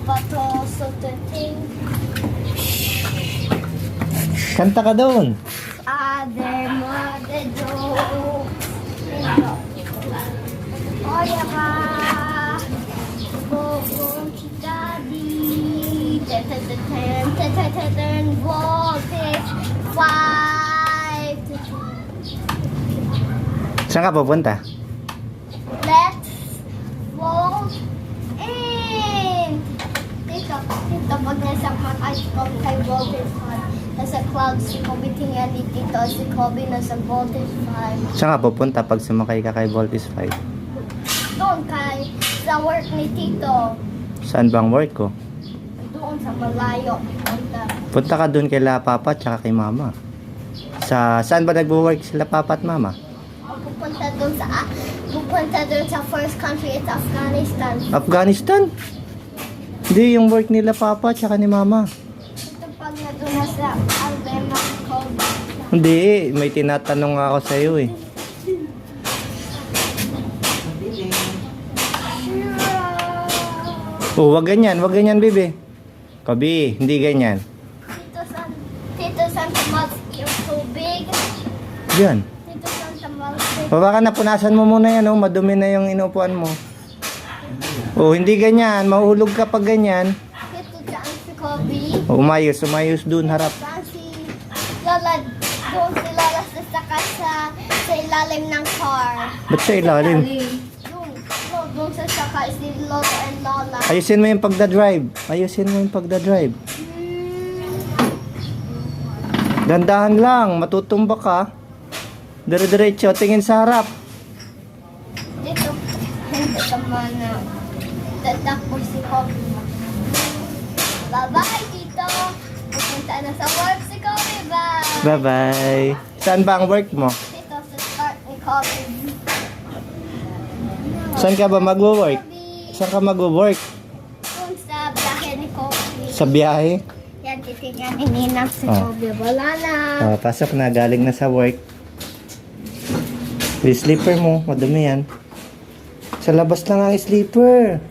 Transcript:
bato so to think. Kanta ka doon. Other mother do. Oya ka. Go to daddy. Ten voltage. 5. Saan ka pupunta? Let's walk in. Tito, pag nasa ice cream kay voltage 5. Nasa cloud si Kobe tingnan ni Tito. Si Kobe nasa voltage 5. Saan ka pupunta pag sumakay ka kay Voltis 5? Doon kay sa work ni Tito. Saan bang work ko? Doon sa malayo. Punta ka doon kay La Papa at saka kay Mama. Saan ba nagwo-work sila Papa at Mama? Pupunta doon sa first country, it's Afghanistan. Afghanistan? Hindi, yung work nila Papa at saka ni Mama. Ito pag na doon na sa Alabama, Kobe. Hindi, may tinatanong nga ako sa iyo eh. Oh, wag ganyan, Bibi. Kobe, hindi ganyan. Tito Santa Max, yung tubig. Diyan. Tito Santa Max. Baka napunasan mo muna yan, oh. Madumi na yung inupuan mo. Oh, hindi ganyan. Mahuhulog ka pag ganyan. Tito saan si Kobe. Oh, umayos dun, harap. Saan si Lola, doon si Lola sa ilalim ng car. Ba't sa ilalim? Doon sa saka si Lola and Lola. Ayusin mo yung pagdadrive. Dandahan lang, matutumba ka. Dire-diretso, tingin sa harap. Dito, hindi naman na tatakbo si Kobe. Bye-bye, Tito. Pupunta na sa work si Kobe. Bye. Bye-bye. Saan ba ang work mo? Dito sa start ni Kobe. Saan ka ba magwo-work? Saan ka magwo-work? Doon sa bahay ni Kobe. Sa biyahe? Yan, titignan ni Ninang si Kobe. Wala na. Pasok na, galing na sa work. Yung slipper mo, madumi yan. Sa labas lang ang slipper.